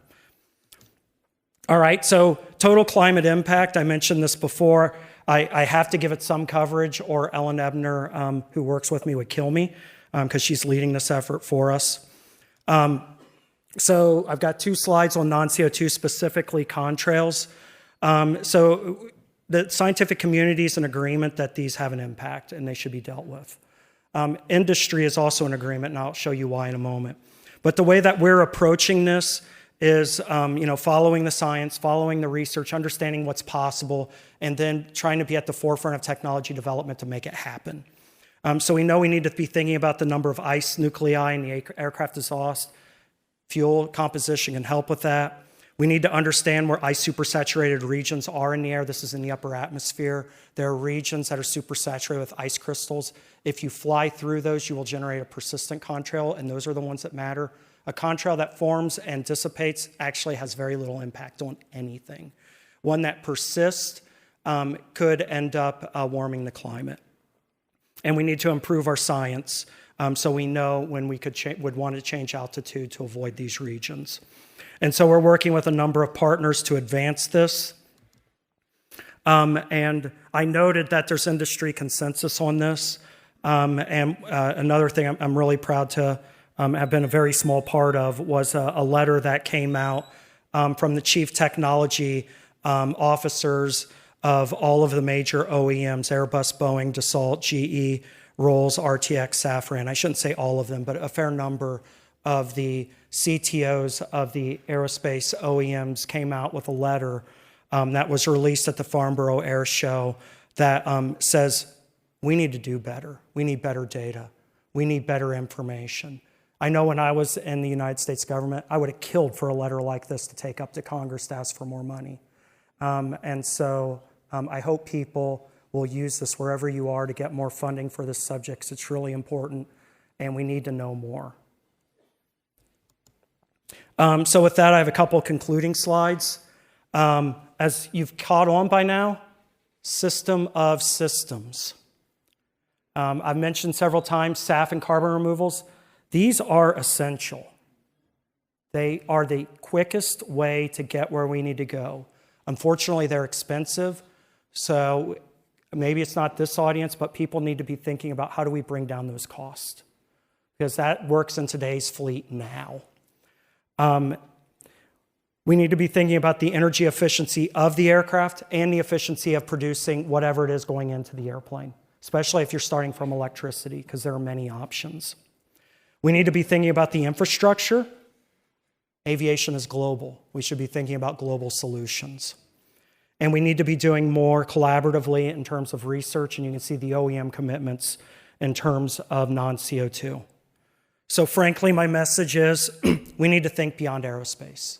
All right, so total climate impact, I mentioned this before. I have to give it some coverage or Ellen Ebner, who works with me, would kill me because she's leading this effort for us. So I've got 2 slides on non-CO2, specifically contrails. So the scientific community is in agreement that these have an impact and they should be dealt with. Industry is also in agreement, and I'll show you why in a moment. But the way that we're approaching this is following the science, following the research, understanding what's possible, and then trying to be at the forefront of technology development to make it happen. So we know we need to be thinking about the number of ICE nuclei in the aircraft exhaust. Fuel composition can help with that. We need to understand where ice supersaturated regions are in the air. This is in the upper atmosphere. There are regions that are supersaturated with ice crystals. If you fly through those, you will generate a persistent contrail, and those are the ones that matter. A contrail that forms and dissipates actually has very little impact on anything. One that persists could end up warming the climate. And we need to improve our science so we know when we would want to change altitude to avoid these regions. And so we're working with a number of partners to advance this. And I noted that there's industry consensus on this. Another thing I'm really proud to have been a very small part of was a letter that came out from the chief technology officers of all of the major OEMs, Airbus, Boeing, Dassault, GE, Rolls, RTX, Safran. I shouldn't say all of them, but a fair number of the CTOs of the aerospace OEMs came out with a letter that was released at the Farnborough Air Show that says, we need to do better. We need better data. We need better information. I know when I was in the United States government, I would have killed for a letter like this to take up to Congress to ask for more money. And so I hope people will use this wherever you are to get more funding for this subject, because it's really important and we need to know more. So with that, I have a couple of concluding slides. As you've caught on by now, system of systems. I've mentioned several times SAF and carbon removals. These are essential. They are the quickest way to get where we need to go. Unfortunately, they're expensive, so maybe it's not this audience, but people need to be thinking about how do we bring down those costs, because that works in today's fleet now. We need to be thinking about the energy efficiency of the aircraft and the efficiency of producing whatever it is going into the airplane, especially if you're starting from electricity, because there are many options. We need to be thinking about the infrastructure. Aviation is global. We should be thinking about global solutions. And we need to be doing more collaboratively in terms of research, and you can see the OEM commitments in terms of non-CO2. So frankly, my message is we need to think beyond aerospace.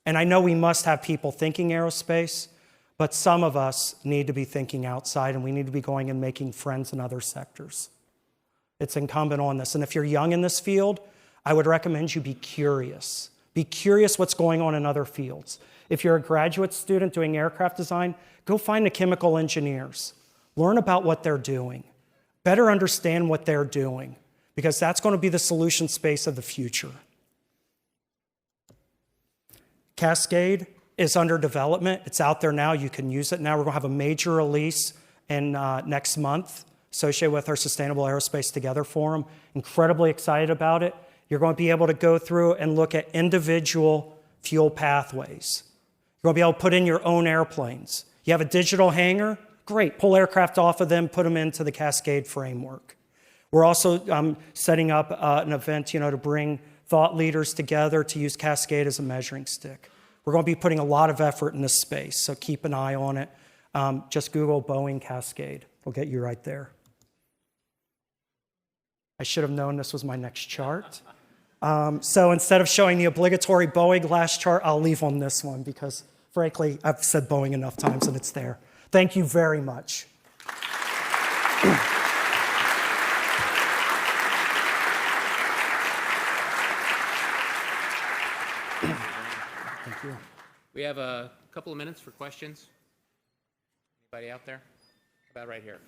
And I know we must have people thinking aerospace, But some of us need to be thinking outside, and we need to be going and making friends in other sectors. It's incumbent on this. And if you're young in this field, I would recommend you be curious. Be curious what's going on in other fields. If you're a graduate student doing aircraft design, go find the chemical engineers. Learn about what they're doing. Better understand what they're doing, because that's going to be the solution space of the future. Cascade is under development. It's out there now. You can use it now. We're going to have a major release in next month associated with our Sustainable Aerospace Together Forum. Incredibly excited about it. You're going to be able to go through and look at individual fuel pathways. You're going to be able to put in your own airplanes. You have a digital hangar? Great. Pull aircraft off of them, put them into the Cascade framework. We're also setting up an event, to bring thought leaders together to use Cascade as a measuring stick. We're going to be putting a lot of effort in this space, so keep an eye on it. Just Google Boeing Cascade. We'll get you right there. I should have known this was my next chart. So instead of showing the obligatory Boeing last chart, I'll leave on this one because, frankly, I've said Boeing enough times and it's there. Thank you very much. Thank you. We have a couple of minutes for questions. Anybody out there? About right here.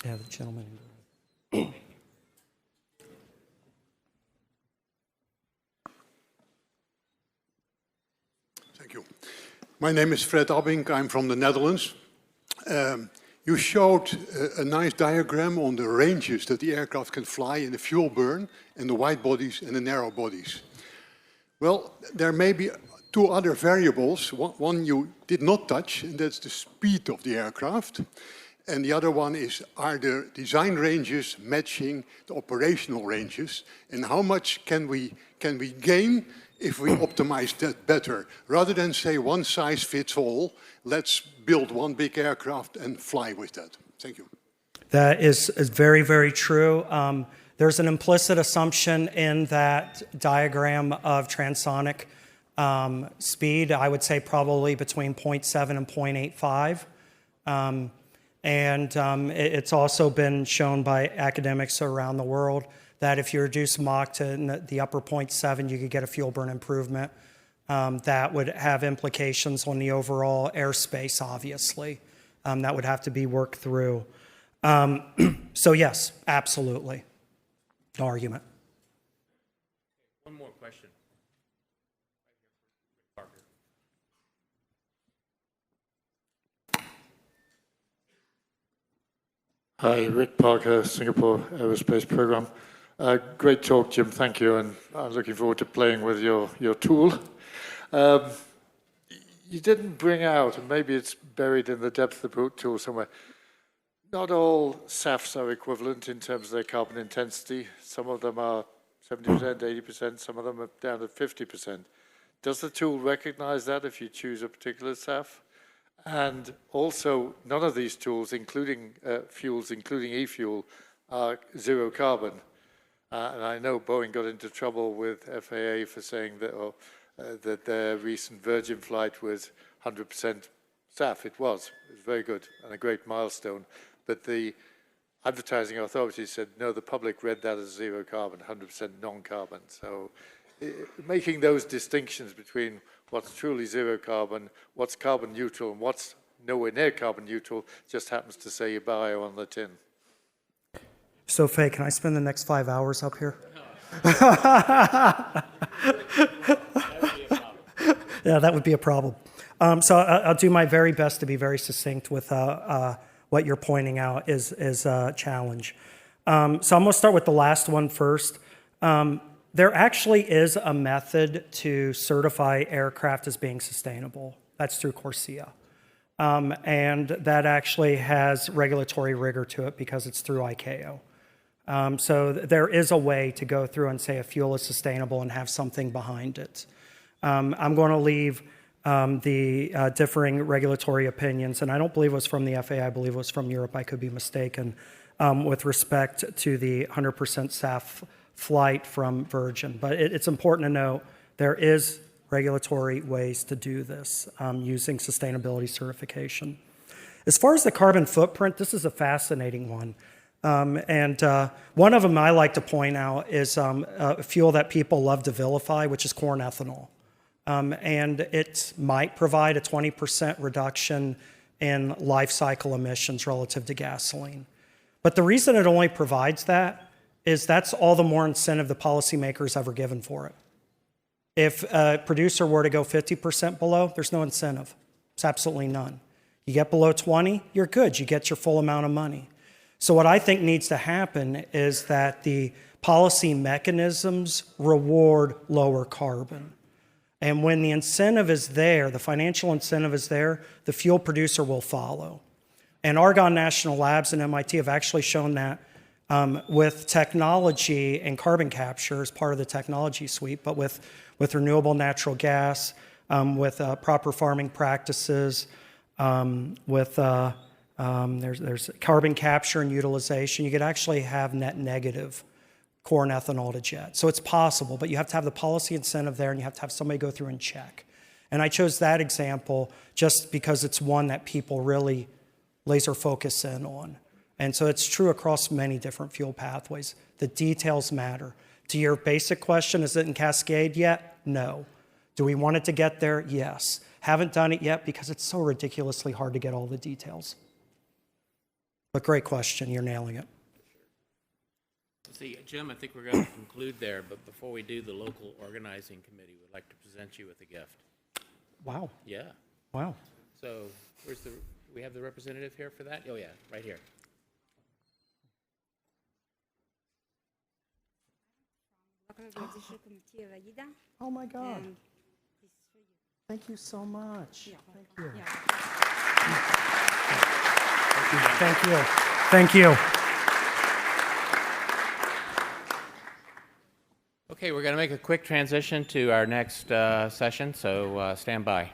Yeah, the gentleman. Thank you. My name is Fred Abbink. I'm from the Netherlands. You showed a nice diagram on the ranges that the aircraft can fly in the fuel burn in the wide bodies and the narrow bodies. Well, there may be two other variables. One you did not touch, and that's the speed of the aircraft. And the other one is, are the design ranges matching the operational ranges? And how much can we gain if we optimize that better? Rather than say one size fits all, let's build one big aircraft and fly with that. Thank you. That is very, very true. There's an implicit assumption in that diagram of transonic speed. I would say probably between 0.7 and 0.85. It's also been shown by academics around the world that if you reduce Mach to the upper 0.7, you could get a fuel burn improvement. That would have implications on the overall airspace, obviously. That would have to be worked through. So yes, absolutely. No argument. One more question. Hi, Rick Parker, Singapore Aerospace Program. Great talk, Jim. Thank you, and I'm looking forward to playing with your tool. You didn't bring out, and maybe it's buried in the depth of the tool somewhere, not all SAFs are equivalent in terms of their carbon intensity. Some of them are 70%, 80%, some of them are down to 50%. Does the tool recognize that if you choose a particular SAF? And also, none of these tools, including fuels, including e-fuel, are zero carbon. And I know Boeing got into trouble with FAA for saying that, that their recent Virgin flight was 100% SAF. It was very good and a great milestone. But the advertising authorities said, no, the public read that as zero carbon, 100% non-carbon. So making those distinctions between what's truly zero carbon, what's carbon neutral, and what's nowhere near carbon neutral just happens to say bio on the tin. So, Faye, can I spend the next 5 hours up here? Yeah, that would be a problem. So I'll do my very best to be very succinct with what you're pointing out is a challenge. So I'm going to start with the last one first. There actually is a method to certify aircraft as being sustainable. That's through CORSIA. And that actually has regulatory rigor to it because it's through ICAO. So there is a way to go through and say a fuel is sustainable and have something behind it. I'm going to leave the differing regulatory opinions, and I don't believe it was from the FAA, I believe it was from Europe, I could be mistaken, with respect to the 100% SAF flight from Virgin. But it's important to note there is regulatory ways to do this using sustainability certification. As far as the carbon footprint, this is a fascinating one. One of them I like to point out is a fuel that people love to vilify, which is corn ethanol. And it might provide a 20% reduction in life cycle emissions relative to gasoline. But the reason it only provides that is that's all the more incentive the policymakers ever given for it. If a producer were to go 50% below, there's no incentive. It's absolutely none. You get below 20, you're good. You get your full amount of money. So what I think needs to happen is that the policy mechanisms reward lower carbon. And when the incentive is there, the financial incentive is there, the fuel producer will follow. And Argonne National Labs and MIT have actually shown that with technology and carbon capture as part of the technology suite, but with renewable natural gas, with proper farming practices, there's carbon capture and utilization. You could actually have net negative corn ethanol to jet. So it's possible, but you have to have the policy incentive there and you have to have somebody go through and check. And I chose that example just because it's one that people really laser focus in on. And so it's true across many different fuel pathways. The details matter. To your basic question, is it in Cascade yet? No. Do we want it to get there? Yes. Haven't done it yet because it's so ridiculously hard to get all the details. But great question, you're nailing it. See, Jim, I think we're going to conclude there, but before we do, the local organizing committee would like to present you with a gift. Wow. Yeah. Wow. So we have the representative here for that? Oh, yeah, right here. Oh my God. Thank you so much. Thank you. Thank you. Thank you. Okay, we're going to make a quick transition to our next session, so stand by.